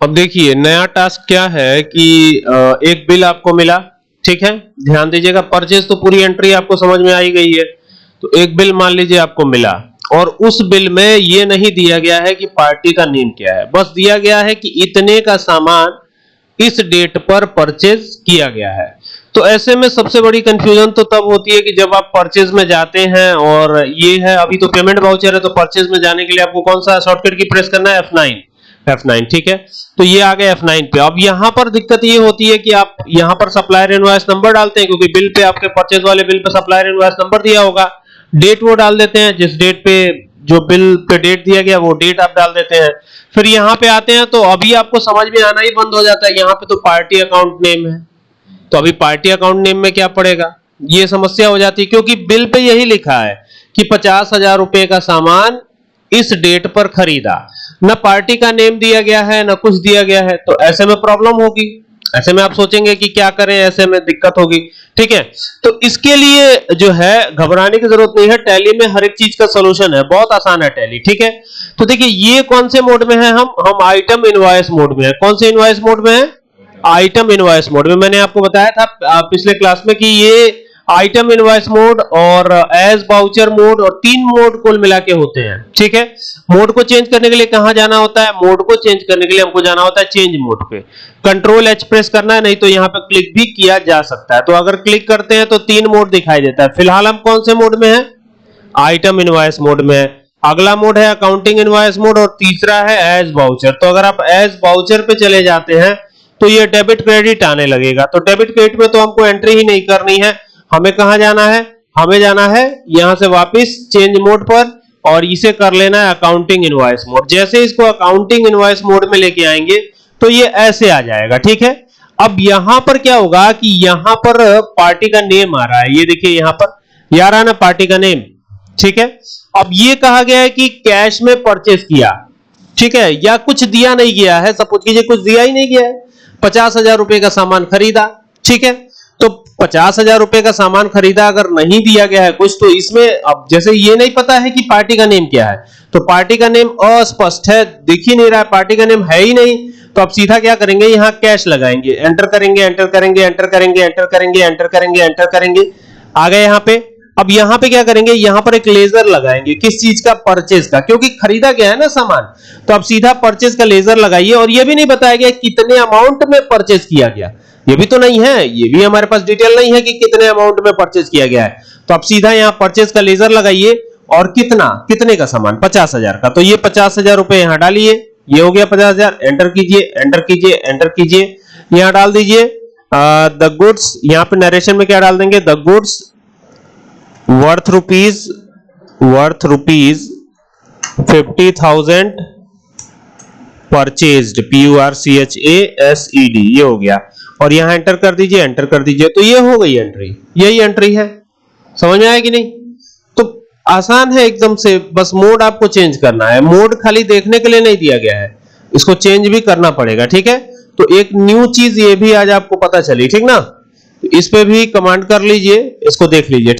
अब देखिए नया टास्क क्या है कि एक बिल आपको मिला, ठीक है, ध्यान दीजिएगा। परचेज तो पूरी एंट्री आपको समझ में आई गई है। तो एक बिल मान लीजिए आपको मिला और उस बिल में ये नहीं दिया गया है कि पार्टी का नेम क्या है, बस दिया गया है कि इतने का सामान इस डेट पर परचेज किया गया है। तो ऐसे में सबसे बड़ी कंफ्यूजन तो तब होती है कि जब आप परचेज में जाते हैं और ये है अभी तो पेमेंट वाउचर है, तो परचेज में जाने के लिए आपको कौन सा शॉर्टकट की प्रेस करना है, F9, ठीक है। तो ये आ गया F9 पे। अब यहां पर दिक्कत ये होती है कि आप यहां पर सप्लायर इनवॉइस नंबर डालते हैं, क्योंकि बिल पे आपके परचेज वाले bill pay supplier invoice number दिया होगा। डेट वो डाल देते हैं, जिस डेट पे जो बिल पे डेट दिया गया वो डेट आप डाल देते हैं। फिर यहां पे आते हैं तो अभी आपको समझ में आना ही बंद हो जाता है। यहां पे तो पार्टी अकाउंट नेम है, तो अभी पार्टी अकाउंट नेम में क्या पड़ेगा, ये समस्या हो जाती है, क्योंकि बिल पे यही लिखा है कि 50,000 रुपए का सामान इस डेट पर खरीदा, ना पार्टी का नेम दिया गया है ना कुछ दिया गया है। तो ऐसे में प्रॉब्लम होगी, ऐसे में आप सोचेंगे कि क्या करें, ऐसे में दिक्कत होगी, ठीक है। तो इसके लिए जो है घबराने की जरूरत नहीं है, टैली में हर एक चीज का सॉल्यूशन है, बहुत आसान है टैली, ठीक है। तो देखिए ये कौन से मोड में है, हम आइटम इनवॉइस मोड में है। कौन से इनवॉइस मोड में है, आइटम इनवॉइस मोड में। मैंने आपको बताया था पिछले क्लास में कि ये आइटम इनवॉइस मोड और एज वाउचर मोड और 3 मोड कुल मिला के होते हैं, ठीक है। मोड को चेंज करने के लिए कहां जाना होता है, मोड को चेंज करने के लिए हमको जाना होता है चेंज मोड पे। कंट्रोल H प्रेस करना है, नहीं तो यहां पे क्लिक भी किया जा सकता है। तो अगर क्लिक करते हैं तो 3 मोड दिखाई देता है। फिलहाल हम कौन से मोड में है, आइटम इनवॉइस मोड में है। अगला मोड है अकाउंटिंग इनवॉइस मोड और तीसरा है एज वाउचर। तो अगर आप एज वाउचर पे चले जाते हैं तो ये डेबिट क्रेडिट आने लगेगा। तो डेबिट क्रेडिट में तो हमको एंट्री ही नहीं करनी है, हमें कहां जाना है, हमें जाना है यहां से वापस चेंज मोड पर और इसे कर लेना है अकाउंटिंग इनवॉइस मोड। जैसे इसको अकाउंटिंग इनवॉइस मोड में लेके आएंगे तो ये ऐसे आ जाएगा, ठीक है। अब यहां पर क्या होगा कि यहां पर पार्टी का नेम आ रहा है, ये देखिए यहां पर आ रहा है ना पार्टी का नेम, ठीक है। अब ये कहा गया है कि कैश में परचेस किया, ठीक है, या कुछ दिया नहीं गया है, सपोज कीजिए कुछ दिया ही नहीं गया है, 50,000 रुपए का सामान खरीदा, ठीक है। तो 50,000 रुपए का सामान खरीदा, अगर नहीं दिया गया है कुछ, तो इसमें अब जैसे ये नहीं पता है कि पार्टी का नेम क्या है, तो पार्टी का नेम अस्पष्ट है, दिख ही नहीं रहा है, पार्टी का नेम है ही नहीं। तो अब सीधा क्या करेंगे, यहां कैश लगाएंगे, एंटर करेंगे, एंटर करेंगे, एंटर करेंगे, एंटर करेंगे, एंटर करेंगे, एंटर करेंगे, आ गए यहां पे। अब यहां पे क्या करेंगे, यहां पर एक लेजर लगाएंगे, किस चीज का, परचेज का, क्योंकि खरीदा गया है ना सामान। तो अब सीधा परचेज का लेजर लगाइए, और ये भी नहीं बताया गया कितने अमाउंट में परचेज किया गया, ये भी तो नहीं है, ये भी हमारे पास डिटेल नहीं है कि कितने अमाउंट में परचेज किया गया है। तो अब सीधा यहां परचेज का लेजर लगाइए और कितने का सामान, 50,000 का। तो ये 50,000 रुपए यहां डालिए, ये हो गया 50,000, एंटर कीजिए, एंटर कीजिए, एंटर कीजिए, यहां डाल दीजिए द गुड्स, यहां पे नरेशन में क्या डाल देंगे, the goods worth rupees 50,000 purchased, PURCHASED, ये हो गया। और यहां एंटर कर दीजिए, एंटर कर दीजिए, तो ये हो गई एंट्री, यही एंट्री है। समझ में आया कि नहीं? तो आसान है एकदम से, बस मोड आपको चेंज करना है। मोड खाली देखने के लिए नहीं दिया गया है, इसको चेंज भी करना पड़ेगा, ठीक है। तो एक न्यू चीज ये भी आज आपको पता चली, ठीक ना। तो इस पे भी कमांड कर लीजिए, इसको देख लीजिए।